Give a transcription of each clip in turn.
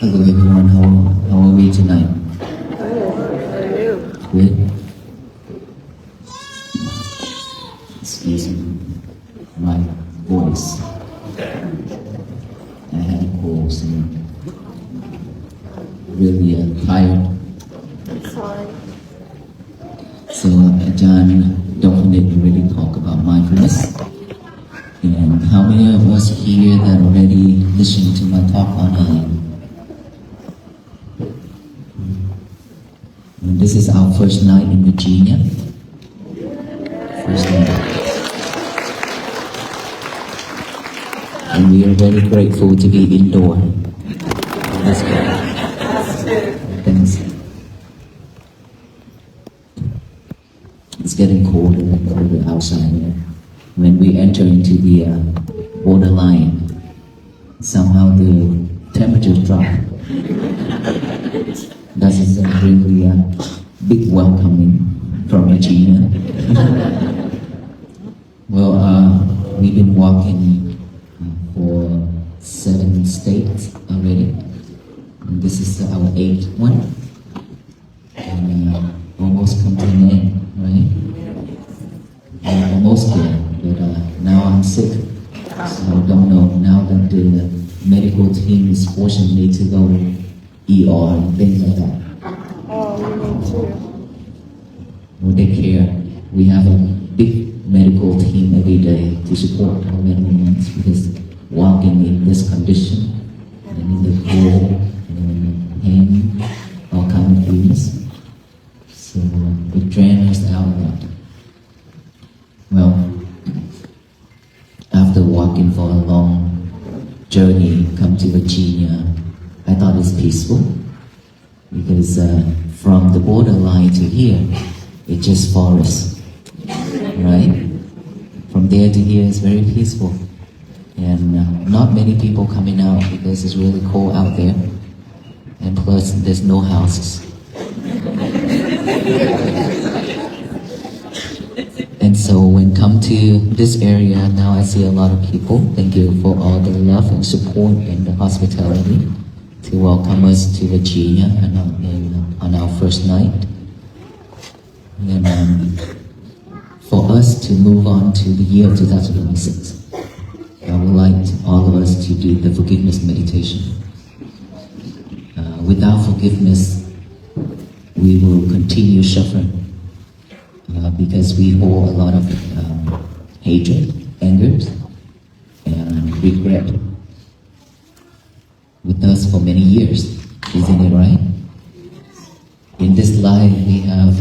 Hello everyone, how are we tonight? Good. Excuse my voice. I had a cold, so really tired. Sorry. So Ajahn definitely really talk about mindfulness. And how many of us here that already listened to my talk online? And this is our first night in Virginia. First night. And we are very grateful to be indoor. That's good. Thanks. It's getting colder and colder outside. When we enter into the borderline, somehow the temperature drops. That is a really big welcoming from Virginia. Well, we've been walking for 7 states already. And this is our 8th one. And almost come to an end, right? Almost there. But now I'm sick, so I don't know. Now that the medical team is forcing me to go ER and things like that. Oh, you need to. Well, they care. We have a big medical team every day to support our veterans because walking in this condition and in the cold and pain, all kind of things. So it drains us out a lot. Well, after walking for a long journey, come to Virginia, I thought it's peaceful because from the borderline to here, it's just forest, right? From there to here is very peaceful, and not many people coming out because it's really cold out there, and plus there's no houses. And so when come to this area, now I see a lot of people. Thank you for all the love and support and the hospitality to welcome us to Virginia on our first night. And for us to move on to the year 2026, I would like all of us to do the forgiveness meditation. Without forgiveness, we will continue suffering. Because we hold a lot of hatred, anger, and regret with us for many years. Isn't it right? In this life, we have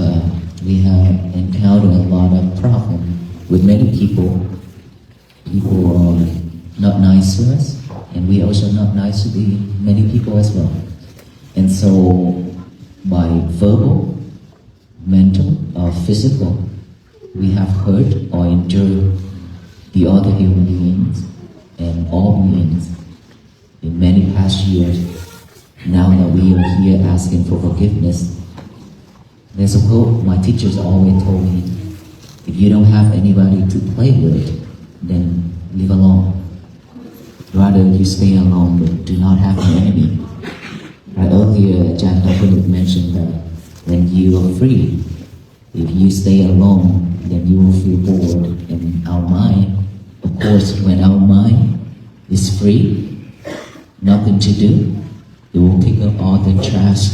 encountered a lot of problems with many people. People are not nice to us, and we also not nice to the many people as well. And so, by verbal, mental or physical, we have hurt or injured the other human beings and all beings in many past years. Now that we are here asking for forgiveness, there's a quote my teachers always told me: if you don't have anybody to play with, then live alone. Rather you stay alone but do not have an enemy. Earlier, Ajahn Dr. mentioned that when you are free, if you stay alone, then you will feel bored. And our mind, of course, when our mind is free, nothing to do, it will pick up all the trash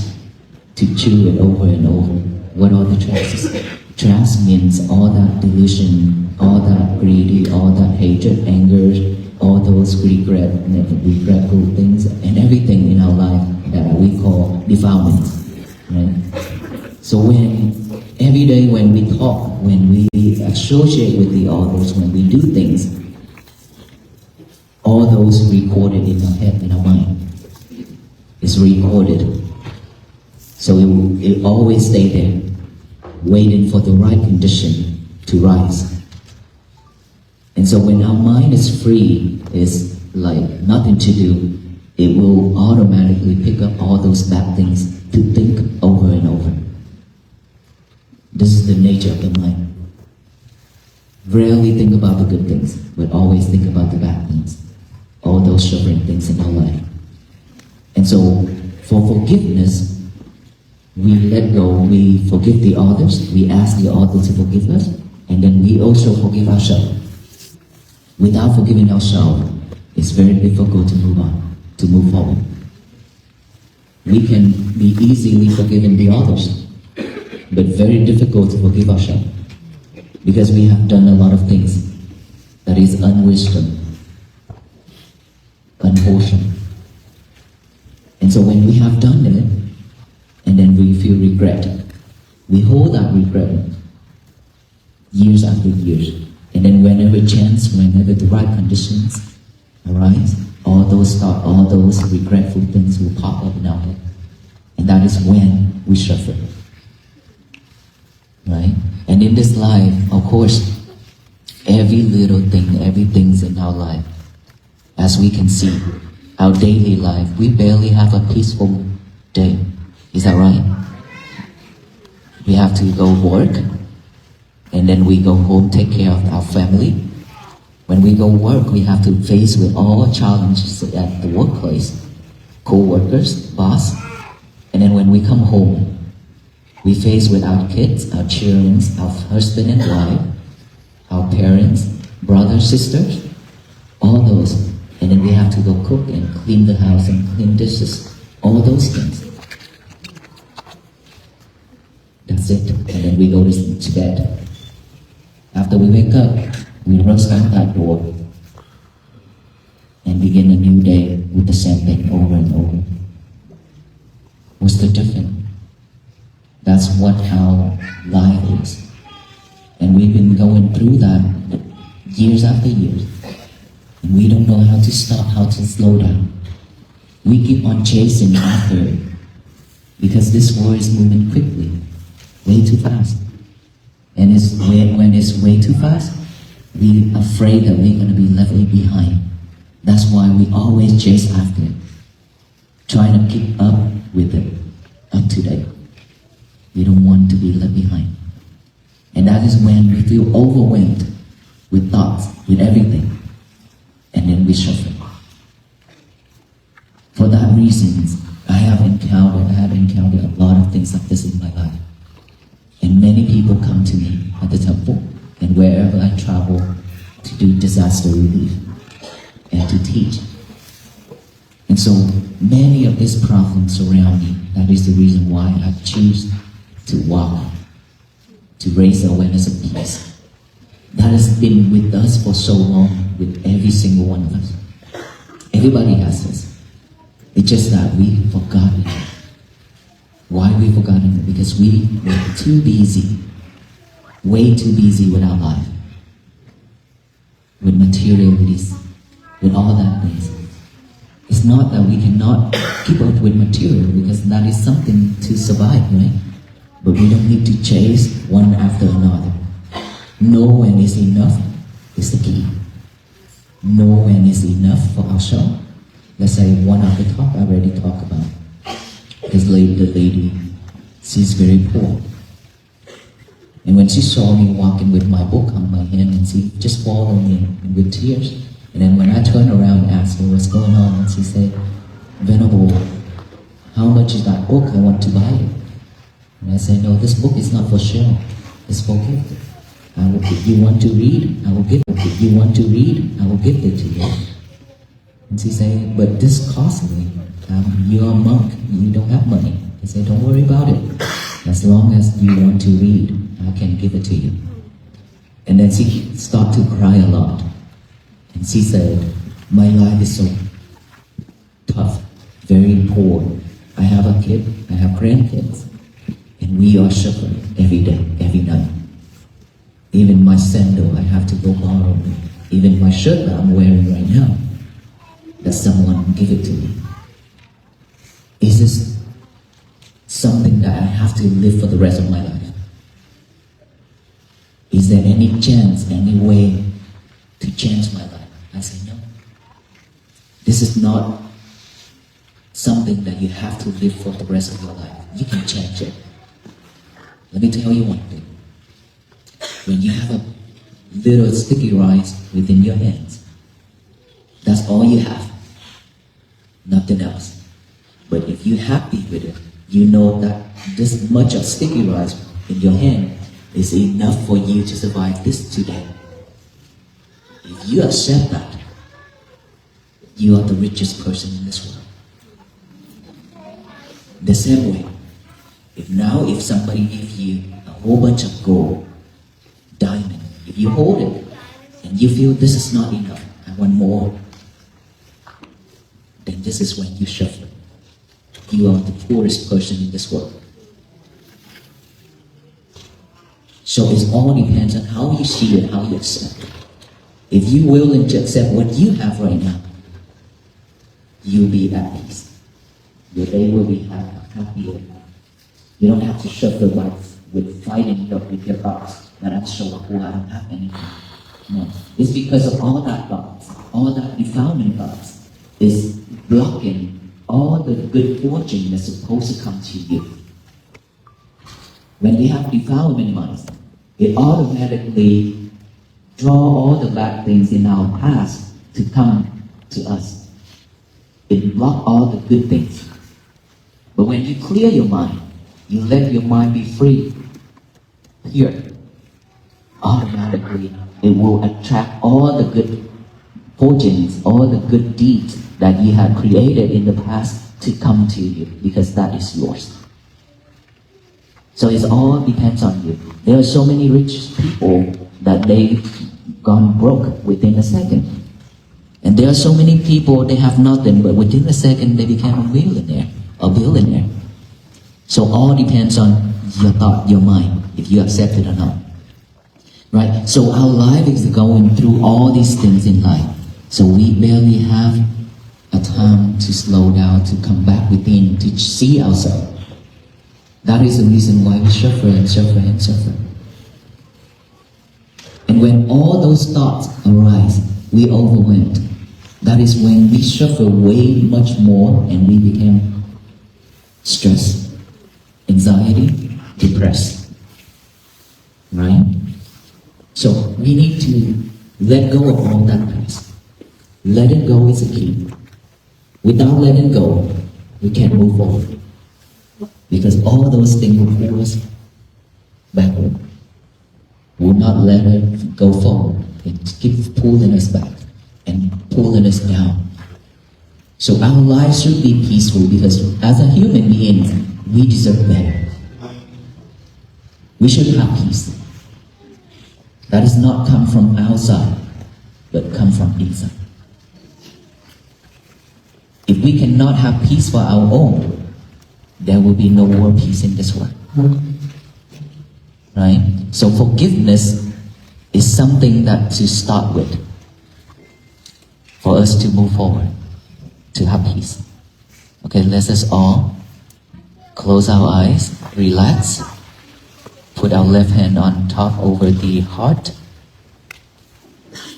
to chew it over and over. What are the trash? Trash means all that delusion, all that greedy, all that hatred, anger, all those regretful things, and everything in our life that we call defilement. Right? So every day when we talk, when we associate with the others, when we do things, all those recorded in our head, in our mind, is recorded. So it always stay there, waiting for the right condition to rise. And so when our mind is free, it's like nothing to do, it will automatically pick up all those bad things to think over and over. This is the nature of the mind. Rarely think about the good things, but always think about the bad things. All those suffering things in our life. And so, for forgiveness, we let go, we forgive the others, we ask the others to forgive us, and then we also forgive ourselves. Without forgiving ourselves, it's very difficult to move on, to move forward. We can be easily forgiving the others, but very difficult to forgive ourselves, because we have done a lot of things that is unwisdom, unwholesome. And so when we have done it, and then we feel regret, we hold that regret years after years. And then whenever chance, whenever the right conditions arise, all those regretful things will pop up in our head. And that is when we suffer. Right? And in this life, of course, every little thing, everything's in our life. As we can see, our daily life, we barely have a peaceful day. Is that right? We have to go work, and then we go home, take care of our family. When we go work, we have to face with all challenges at the workplace, co-workers, boss. And then when we come home, we face with our kids, our children, our husband and wife, our parents, brothers, sisters, all those. And then we have to go cook and clean the house and clean dishes, all those things. That's it. And then we go to bed. After we wake up, we rush out that door and begin a new day with the same thing over and over. What's the difference? That's what our life is. And we've been going through that years after years. And we don't know how to stop, how to slow down. We keep on chasing after it because this world is moving quickly, way too fast. And when it's way too fast, we're afraid that we're going to be left behind. That's why we always chase after it, trying to keep up with it, up to date. We don't want to be left behind. And that is when we feel overwhelmed with thoughts, with everything. And then we suffer. For that reason, I have encountered a lot of things like this in my life. And many people come to me at the temple and wherever I travel to do disaster relief and to teach. And so many of these problems surround me. That is the reason why I choose to walk, to raise awareness of peace. That has been with us for so long, with every single one of us. Everybody has this. It's just that we forgot it. Why we forgotten it? Because we were too busy, way too busy with our life, with materialities, with all that things. It's not that we cannot keep up with material, because that is something to survive, right? But we don't need to chase one after another. Know when is enough is the key. Know when is enough for ourselves. Let's say one of the talk I already talked about. This lady, she's very poor. And when she saw me walking with my book on my hand, and she just followed me with tears. And then when I turned around and asked her what's going on, and she said, "Venerable, how much is that book? I want to buy it." And I said, "No, this book is not for sale. It's for gift. If you want to read, I will give it. If you want to read, I will give it to you." And she said, "But this costly. You're a monk. You don't have money." I said, "Don't worry about it. As long as you want to read, I can give it to you." And then she started to cry a lot. And she said, "My life is so tough, very poor. I have a kid, I have grandkids, and we are suffering every day, every night. Even my sandal, I have to go borrow. Even my shirt that I'm wearing right now, that someone give it to me. Is this something that I have to live for the rest of my life? Is there any chance, any way to change my life?" I said, "No. This is not something that you have to live for the rest of your life. You can change it. Let me tell you one thing. When you have a little sticky rice within your hands, that's all you have. Nothing else. But if you're happy with it, you know that this much of sticky rice in your hand is enough for you to survive this today. If you accept that, you are the richest person in this world. The same way, if somebody gives you a whole bunch of gold, diamond, if you hold it and you feel this is not enough, I want more, then this is when you suffer. You are the poorest person in this world. So it all depends on how you see it, how you accept it. If you're willing to accept what you have right now, you'll be at peace. Your day will be happier. You don't have to suffer with fighting with your thoughts that I'm so poor, I don't have anything. No. It's because of all that thoughts, all that defilement thoughts is blocking all the good fortune that's supposed to come to you. When we have defilement minds, it automatically draw all the bad things in our past to come to us. It blocks all the good things. But when you clear your mind, you let your mind be free, here, automatically it will attract all the good fortunes, all the good deeds that you have created in the past to come to you, because that is yours. So it all depends on you. There are so many rich people that they've gone broke within a second. And there are so many people, they have nothing, but within a second they became a millionaire, a billionaire. So all depends on your thought, your mind, if you accept it or not. Right? So our life is going through all these things in life. So we barely have a time to slow down, to come back within, to see ourselves. That is the reason why we suffer and suffer and suffer. And when all those thoughts arise, we overwhelmed. That is when we suffer way much more and we become stressed, anxiety, depressed. Right? So we need to let go of all that past. Let it go is a key. Without letting go, we can't move forward. Because all those things will pull us backward. Will not let it go forward. It keeps pulling us back and pulling us down. So our lives should be peaceful, because as a human being, we deserve better. We should have peace. That does not come from outside, but come from inside. If we cannot have peace for our own, there will be no more peace in this world. Right? So forgiveness is something that to start with, for us to move forward, to have peace. Okay, let us all close our eyes, relax, put our left hand on top over the heart,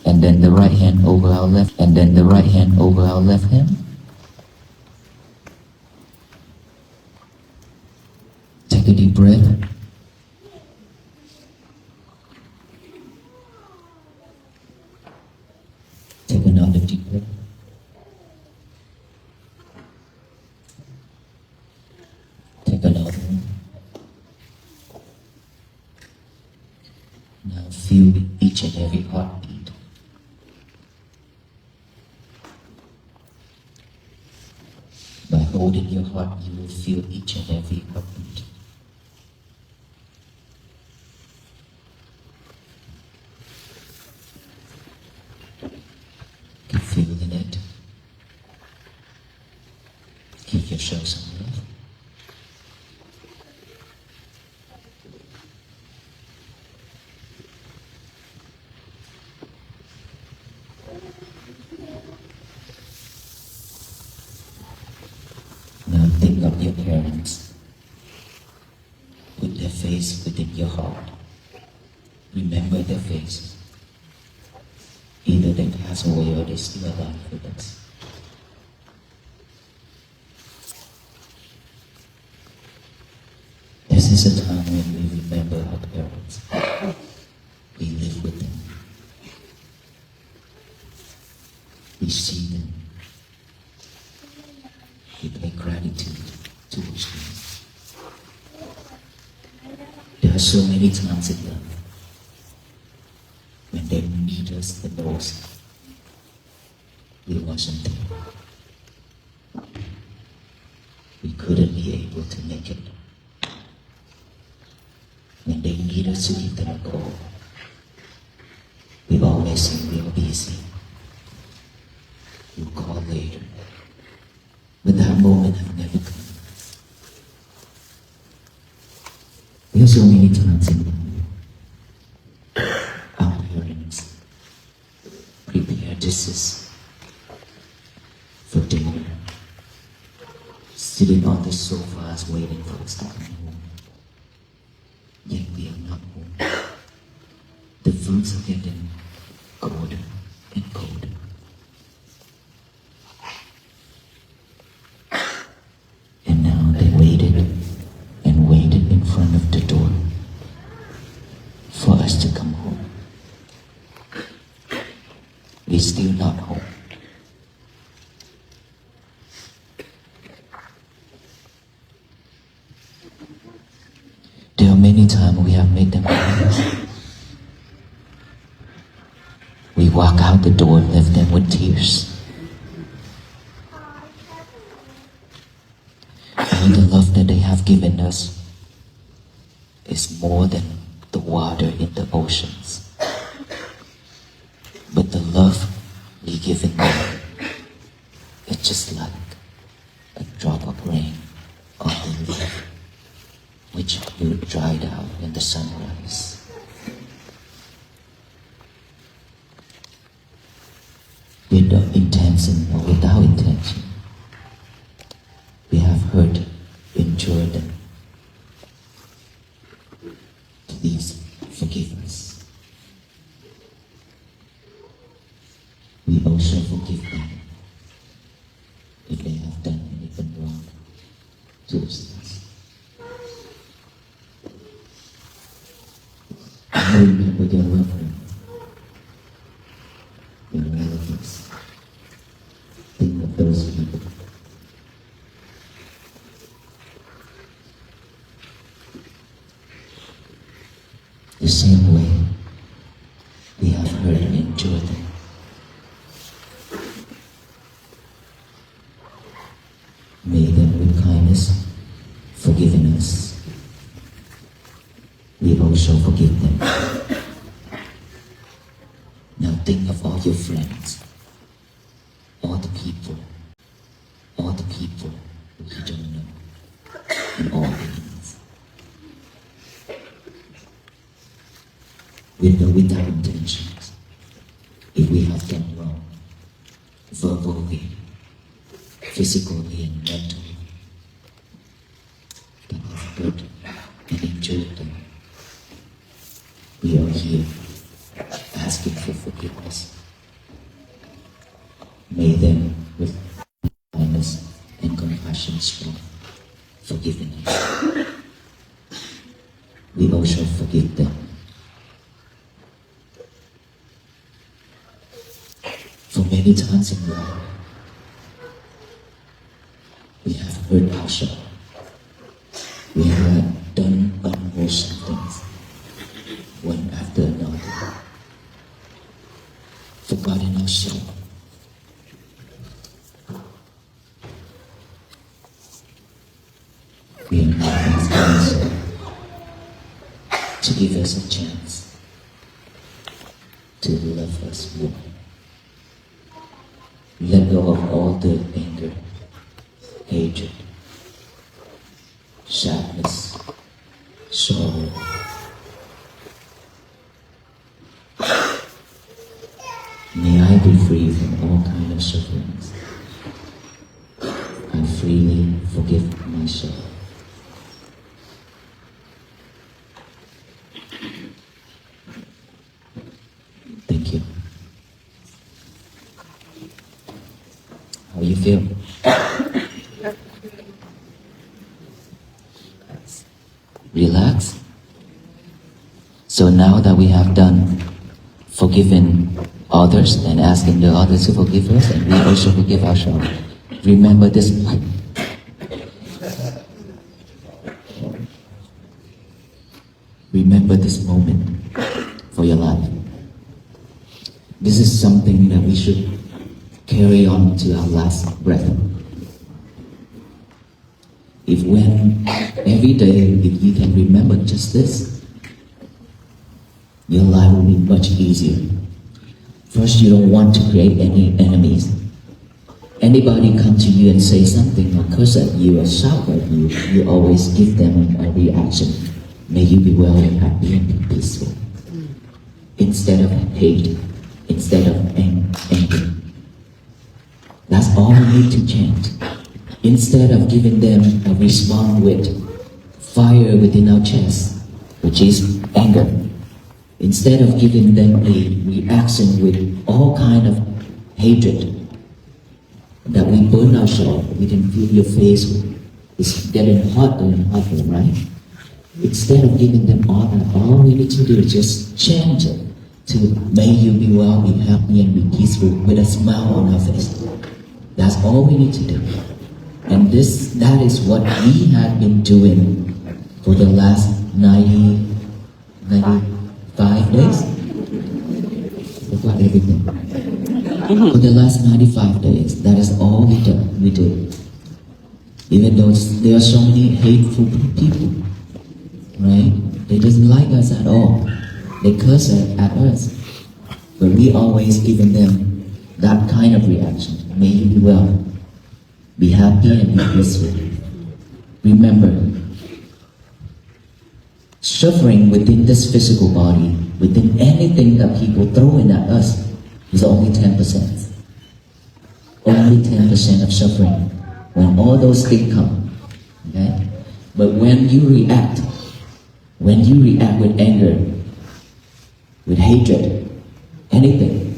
and then the right hand over our left, and then the right hand over our left hand. Take a deep breath. Take another deep breath. Take another one. Now feel each and every heartbeat. By holding your heart, you will feel each and every heartbeat. Keep feeling it. Give yourself some love. Now think of your parents. Put their face within your heart. Remember their faces. Either they pass away or they're still alive with us. This is a time when we remember our parents. We live with them. We see them. We play gratitude towards them. There are so many times in life when they need us the most, we wasn't there. We couldn't be able to make it. When they need us to give them a call, we always say we are busy. We'll call later. But that moment has never come. There are so many times in life our parents prepare dishes for dinner, sitting on the sofas waiting for us to come home. Yet we are not home. The foods are getting colder and colder. And now they waited and waited in front of the door for us to come home. We're still not home. There are many times we have made them cry. We walk out the door and left them with tears. And the love that they have given us is more than the water in the oceans. But the love we given them is just like a drop of rain on the leaf, which will dry out in the sunrise. With intention or without intention, we have hurt, endured them. Please forgive us. We also forgive them if they have done anything wrong to us. I remember your loved one, your relatives. Think of those people. The same way we have heard and enjoyed them. May them with kindness forgiven us. We also forgive them. Now think of all your friends, all the people we don't know, and all beings. With or without intentions, if we have done wrong, verbally, physically and mentally, that have hurt and injured them, we are here asking for forgiveness. May them with kindness and compassion strong forgive us. We also forgive them. For many times in life, we have hurt ourselves. We have done unwholesome things, one after another, forgotten ourselves. We are not asking ourselves to give us a chance to love us more. Let go of all the anger, hatred, sadness, sorrow. May I be free from all kinds of sufferings and freely forgive myself. Thank you. How you feel? Relax. So now that we have done forgiving others and asking the others to forgive us, and we also forgive ourselves, remember this Remember this moment for your life. This is something that we should carry on to our last breath. If when every day, if you can remember just this, your life will be much easier. First, you don't want to create any enemies. Anybody come to you and say something or curse at you or shout at you, you always give them a reaction. May you be well and happy and be peaceful. Instead of hate, instead of anger. That's all we need to change. Instead of giving them a response with fire within our chest, which is anger. Instead of giving them a reaction with all kind of hatred, that we burn ourselves, we can feel your face is getting hotter and hotter, right? Instead of giving them all that, all we need to do is just change it to may you be well, be happy, and be peaceful with a smile on our face. That's all we need to do. And that is what we have been doing for the last 95 days. Forgot everything. For the last 95 days, that is all we do. Even though there are so many hateful people, right? They doesn't like us at all. They curse at us. But we always giving them that kind of reaction. May you be well. Be happy and be peaceful. Remember, suffering within this physical body, within anything that people throw in at us, is only 10%. Only 10% of suffering when all those things come. Okay? But when you react with anger, with hatred, anything,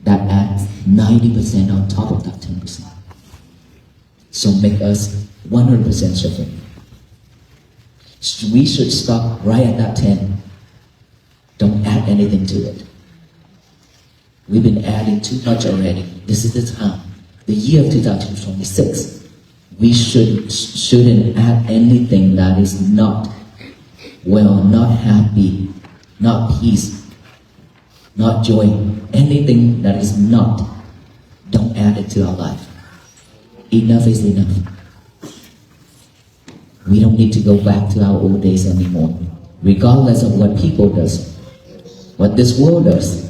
that adds 90% on top of that 10%. So make us 100% suffering. We should stop right at that 10. Don't add anything to it. We've been adding too much already. This is the time, the year of 2026. We shouldn't add anything that is not well, not happy, not peace, not joy. Anything that is not, don't add it to our life. Enough is enough. We don't need to go back to our old days anymore. Regardless of what people does, what this world does,